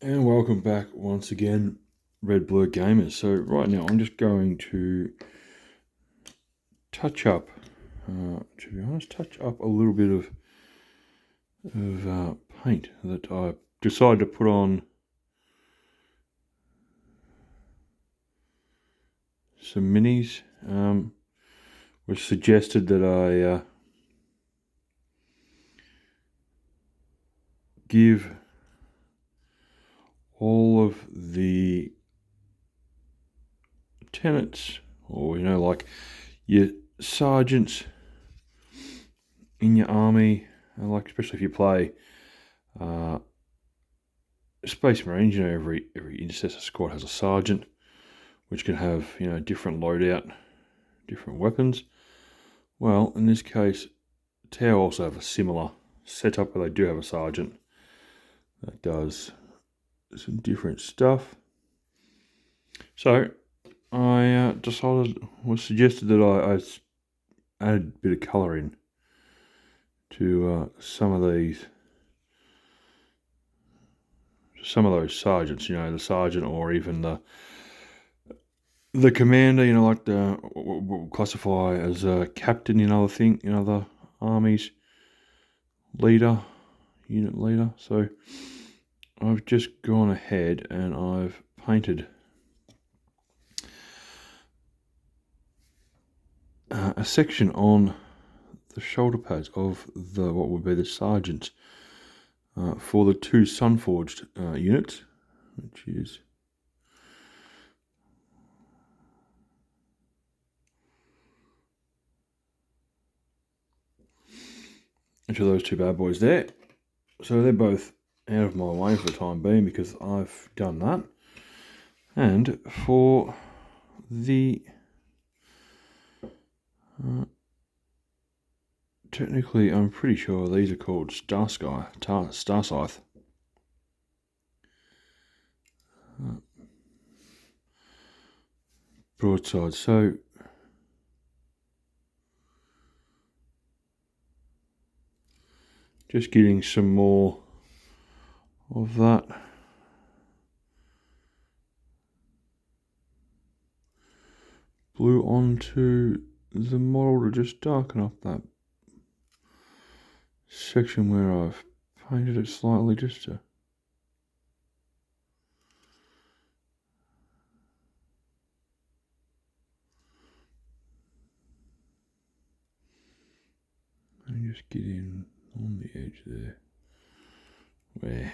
And welcome back once again, Red Blur Gamers. So right now I'm just going to touch up, to be honest, touch up a little bit of paint that I decided to put on some minis. Was suggested that I give all of the lieutenants, or like your sergeants in your army, like especially if you play Space Marines, every intercessor squad has a sergeant, which can have different loadout, different weapons. Well, in this case, Tau also have a similar setup where they do have a sergeant that does some different stuff. So I was suggested that I add a bit of colour in to some of those sergeants, the sergeant or even the commander, like what we'll classify as a captain in other armies, unit leader. So I've just gone ahead and I've painted a section on the shoulder pads of what would be the sergeants for the two Sunforged units, which is each of those two bad boys there. So they're both out of my way for the time being because I've done that. And for the technically, I'm pretty sure these are called Star Scythe. Broadside. So just getting some more of that. Blue onto the model to just darken up that section where I've painted it slightly just to and just get in on the edge there where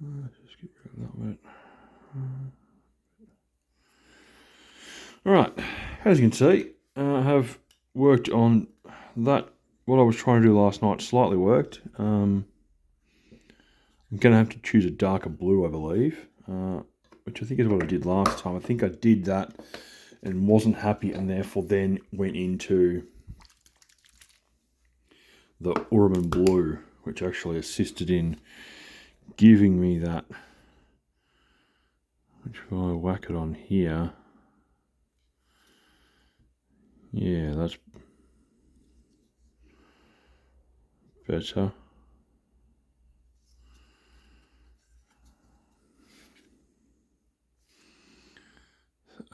let's just get rid of that bit. Alright, as you can see, I have worked on that. What I was trying to do last night slightly worked. I'm going to have to choose a darker blue, I believe, which I think is what I did last time. I think I did that and wasn't happy, and therefore then went into the WARHAMMER blue, which actually assisted in giving me that. Which if I whack it on here, yeah, that's better.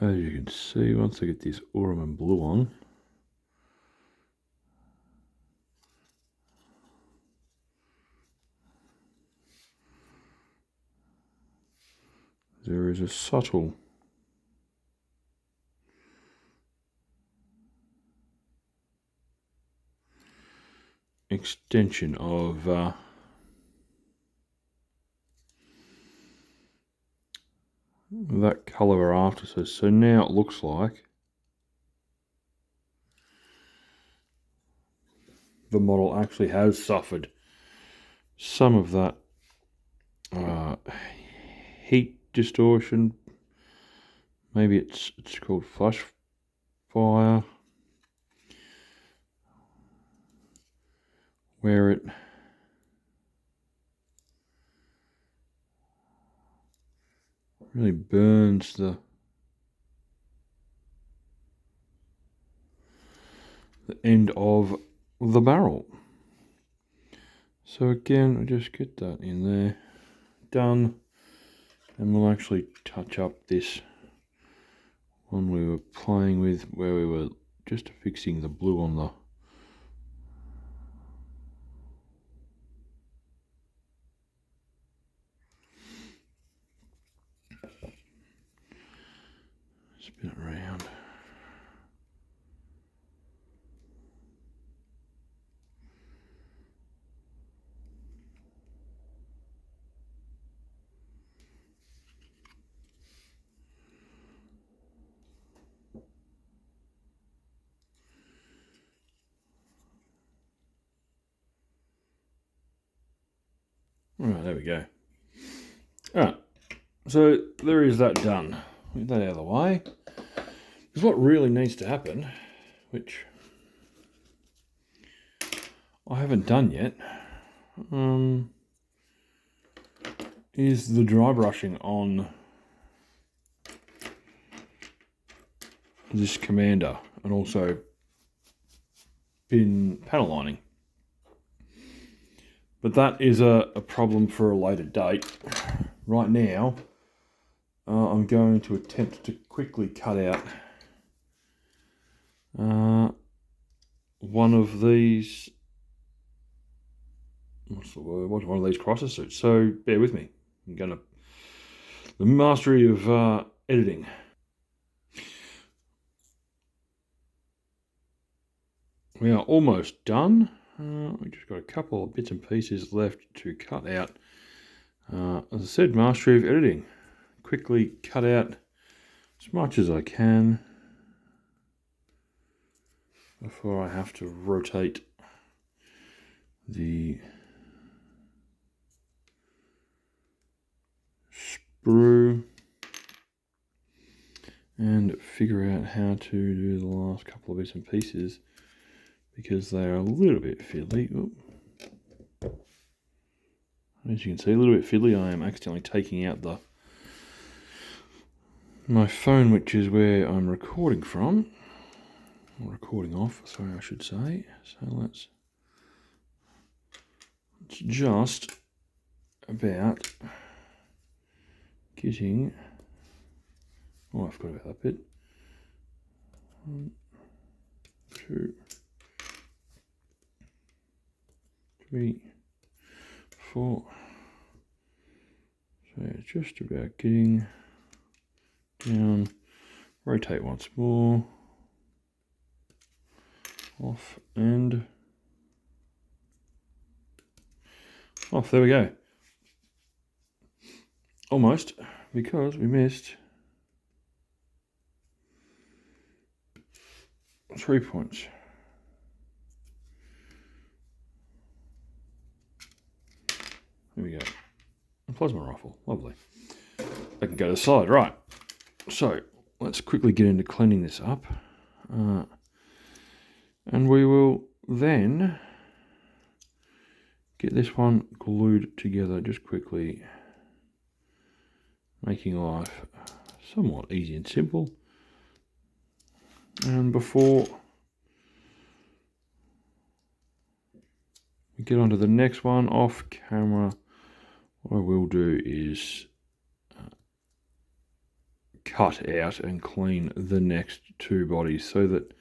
As you can see, once I get this WARHAMMER blue on, there is a subtle extension of that colour after. So now it looks like the model actually has suffered some of that heat distortion. Maybe it's called flash fire, where it really burns the the end of the barrel. So again, I just get that in there, done, and we'll actually touch up this one we were playing with, where we were just fixing the blue on the spin it around. Alright, there we go. Alright, so there is that done. Get that out of the way. Because what really needs to happen, which I haven't done yet, is the dry brushing on this commander, and also panel lining. But that is a problem for a later date. Right now, I'm going to attempt to quickly cut out one of these, what's the word? What's one of these crosser suits? So bear with me. I'm gonna, the mastery of editing. We are almost done. We just got a couple of bits and pieces left to cut out. As I said, mastery of editing. Quickly cut out as much as I can before I have to rotate the sprue and figure out how to do the last couple of bits and pieces, because they are a little bit fiddly. Oop. As you can see, a little bit fiddly. I am accidentally taking out my phone, which is where I'm recording from, or recording off, sorry, I should say. So let's just about getting, oh, I forgot about that bit. 1, 2, 3, 4. So it's just about getting down, rotate once more, off and off. There we go. Almost, because we missed 3 points. There we go. A plasma rifle, lovely. I can go to the side, right. So let's quickly get into cleaning this up. And we will then get this one glued together just quickly, making life somewhat easy and simple. And before we get onto the next one off camera, what I will do is cut out and clean the next 2 bodies, so that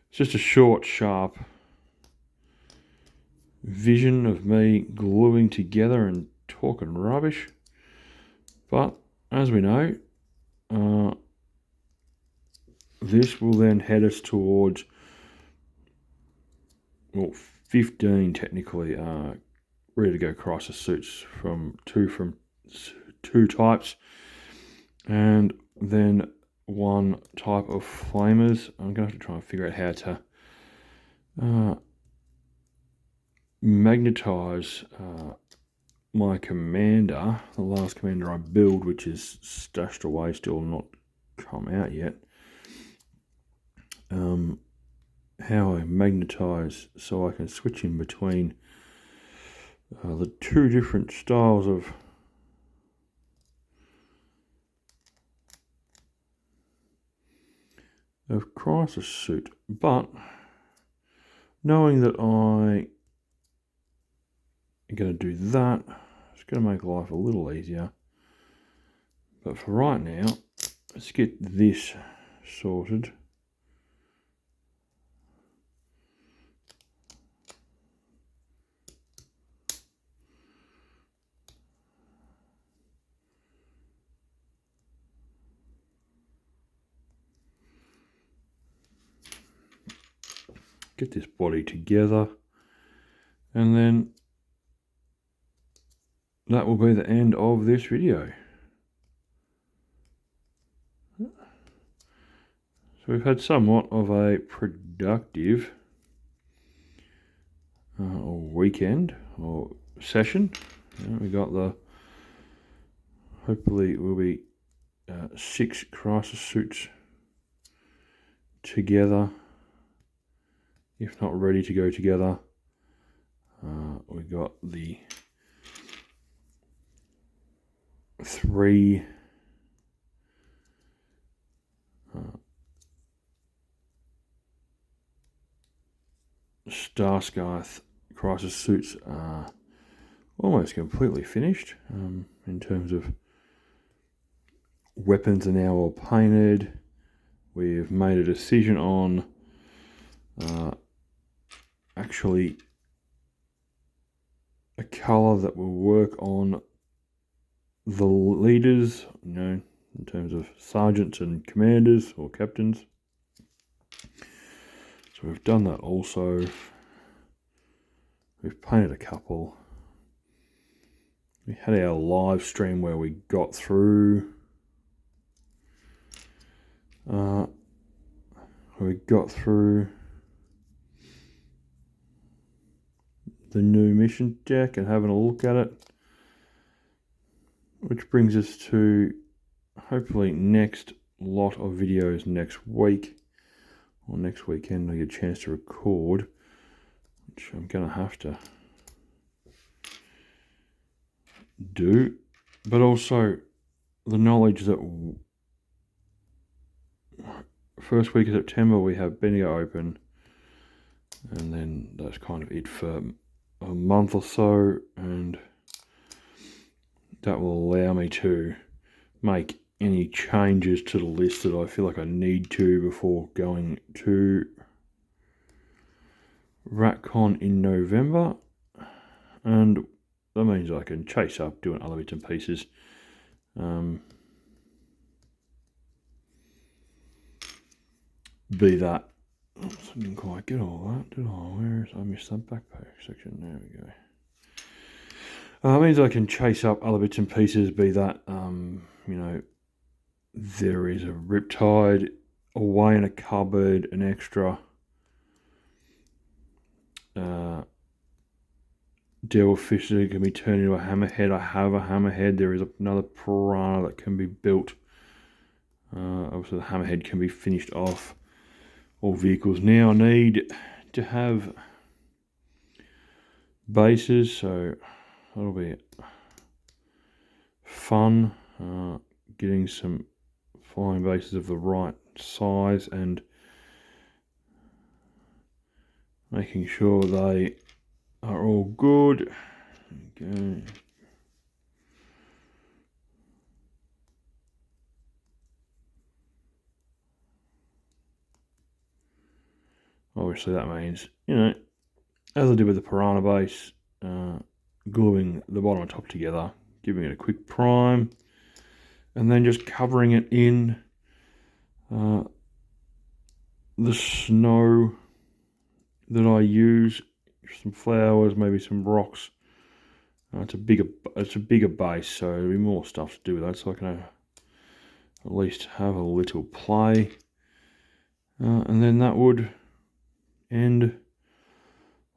it's just a short, sharp vision of me gluing together and talking rubbish. But as we know, this will then head us towards, well, 15 technically ready to go crisis suits from two types, and then 1 type of flamers. I'm going to have to try and figure out how to magnetize my commander, the last commander I build, which is stashed away, still not come out yet. How I magnetize so I can switch in between the 2 different styles of crisis suit. But knowing that I am going to do that, it's going to make life a little easier. But for right now, let's get this sorted. Get this body together, and then that will be the end of this video. So we've had somewhat of a productive weekend or session. We got the, hopefully it will be 6 crisis suits together, if not ready to go together. We got the 3 Starskythe crisis suits are almost completely finished. In terms of weapons are now all painted. We've made a decision on actually a colour that will work on the leaders, you know, in terms of sergeants and commanders or captains. So we've done that also. We've painted a couple. We had our live stream where we got through. The new mission deck and having a look at it. Which brings us to hopefully next lot of videos next week. Or next weekend I get a chance to record. Which I'm going to have to do. But also the knowledge that first week of September we have Bendigo Open. And then that's kind of it for a month or so. And that will allow me to make any changes to the list that I feel like I need to before going to RatCon in November. And that means I can chase up doing other bits and pieces. Be that. I didn't quite get all that, did I? I missed that backpack section. There we go. It means I can chase up other bits and pieces, be that, you know, there is a riptide away in a cupboard, an extra devilfish that can be turned into a hammerhead. I have a hammerhead. There is another piranha that can be built. Obviously the hammerhead can be finished off. All vehicles now need to have bases, so that'll be fun, getting some flying bases of the right size and making sure they are all good. Okay. Obviously that means, you know, as I did with the piranha base, gluing the bottom and top together, giving it a quick prime, and then just covering it in the snow that I use, some flowers, maybe some rocks. It's a bigger base, so there'll be more stuff to do with that, so I can at least have a little play. And then that would end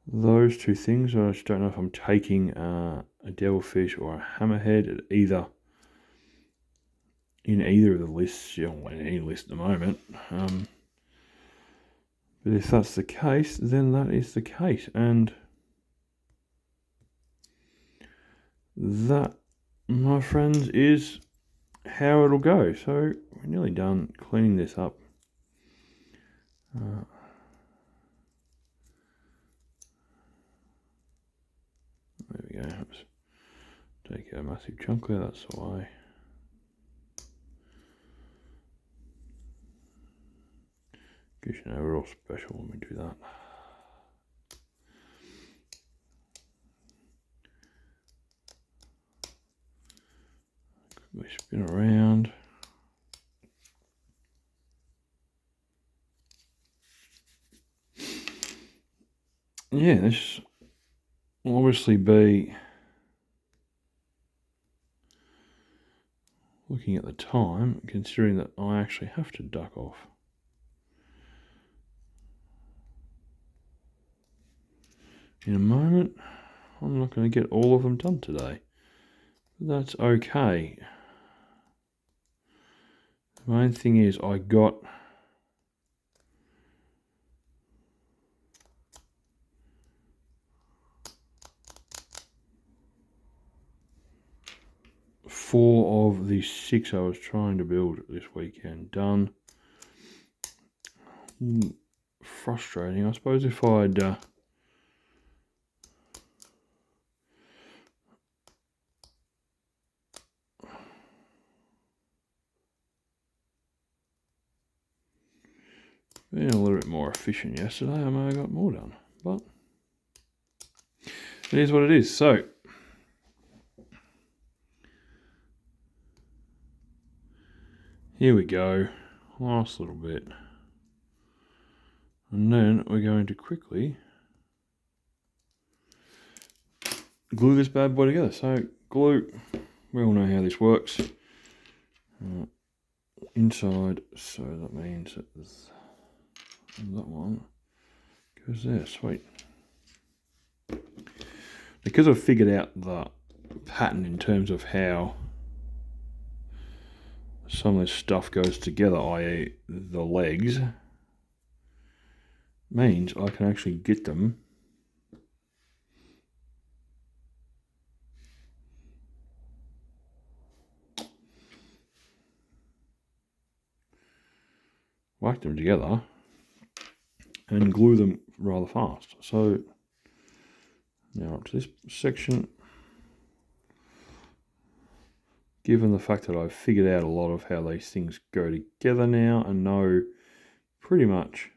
those two things. I just don't know if I'm taking a devilfish or a hammerhead in either of the lists, you know, in any list at the moment. But if that's the case, then that is the case, and that, my friends, is how it'll go. So we're nearly done cleaning this up. we go. Let's take a massive chunk there, that's the way. Guess you know we're all special when we do that. We spin around. Yeah, this will obviously be, looking at the time, considering that I actually have to duck off. In a moment, I'm not going to get all of them done today. But that's okay. The main thing is I got four of the 6 I was trying to build this weekend done. Frustrating. I suppose if I'd been a little bit more efficient yesterday, I may have got more done, but it is what it is. So here we go, last little bit, and then we're going to quickly glue this bad boy together. So glue, we all know how this works. Inside, so that means that that one goes there. Sweet. Because I've figured out the pattern in terms of how some of this stuff goes together, i.e. the legs, means I can actually get them whack them together and glue them rather fast. So now up to this section. Given the fact that I've figured out a lot of how these things go together now and know pretty much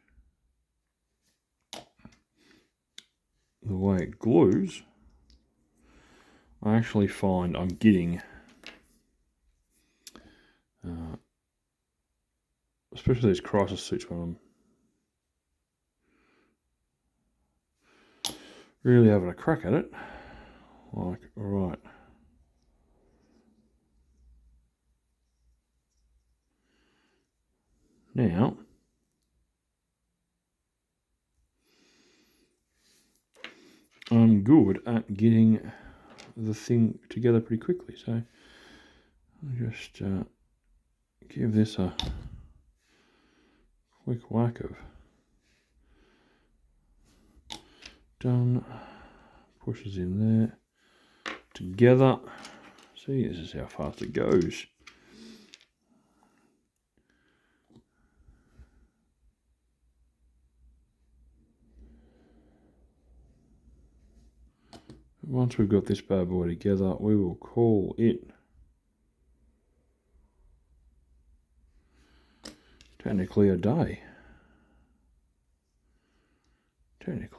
the way it glues, I actually find I'm getting, especially these crisis suits when I'm really having a crack at it, like, right. Now, I'm good at getting the thing together pretty quickly, so I'll just give this a quick whack of done, pushes in there, together. See, this is how fast it goes. Once we've got this bad boy together, we will call it technically a day. Technically.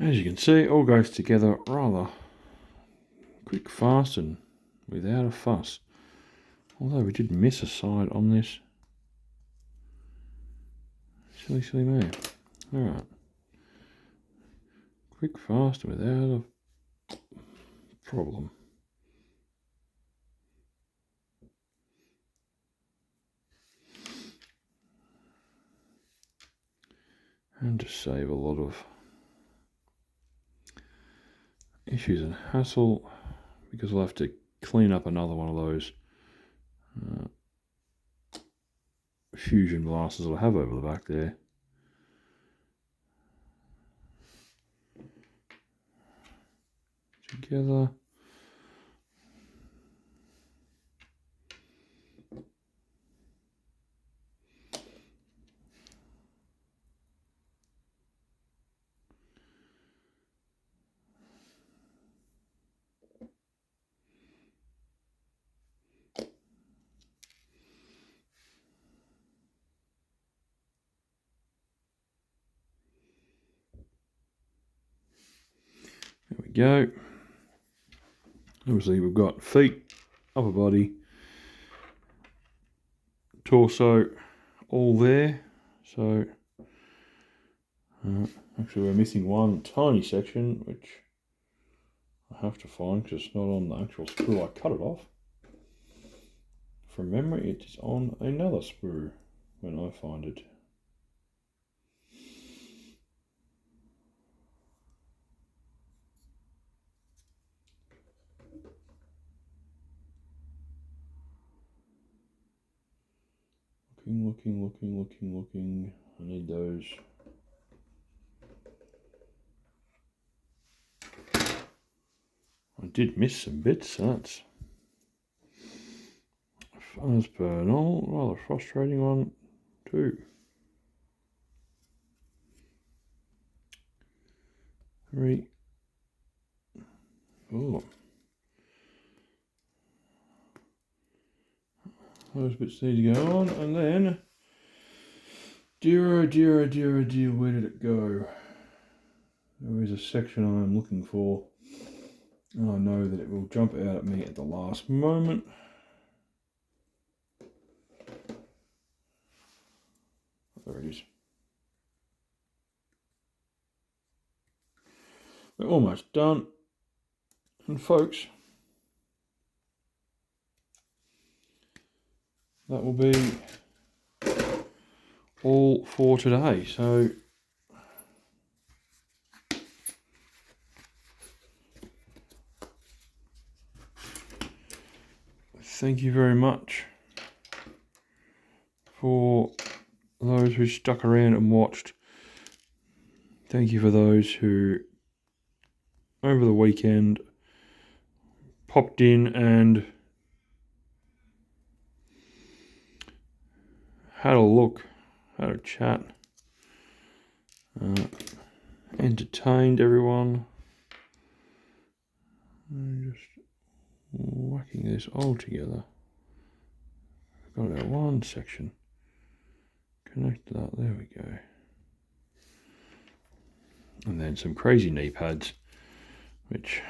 As you can see, it all goes together rather quick, fast, and without a fuss. Although we did miss a side on this. Silly, silly man. Alright. Quick, fast, without a problem. And to save a lot of issues and hassle, because we'll have to clean up another one of those fusion blasters that I have over the back there. Together. There we go. Obviously we've got feet, upper body, torso, all there. So actually we're missing one tiny section which I have to find because it's not on the actual sprue. I cut it off. From memory it is on another sprue when I find it. Looking. I need those. I did miss some bits, so that's as per normal. Rather frustrating one too. 3. Oh. Those bits need to go on, and then dear, where did it go? There is a section I'm looking for, and I know that it will jump out at me at the last moment. There it is. We're almost done, and folks, that will be all for today. So thank you very much for those who stuck around and watched. Thank you for those who over the weekend popped in and had a look, had a chat, entertained everyone. I'm just whacking this all together. Got about one section. Connect that, there we go. And then some crazy knee pads, which,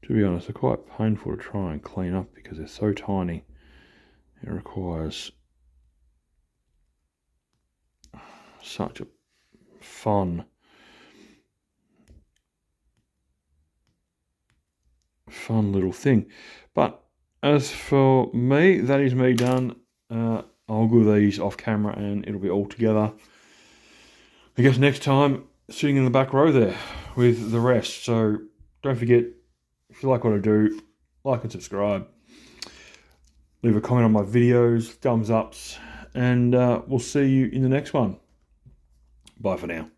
to be honest, are quite painful to try and clean up because they're so tiny. It requires such a fun little thing. But as for me, that is me done. I'll glue these off camera and it'll be all together. I guess next time, sitting in the back row there with the rest. So don't forget, if you like what I do, like and subscribe. Leave a comment on my videos, thumbs ups, and we'll see you in the next one. Bye for now.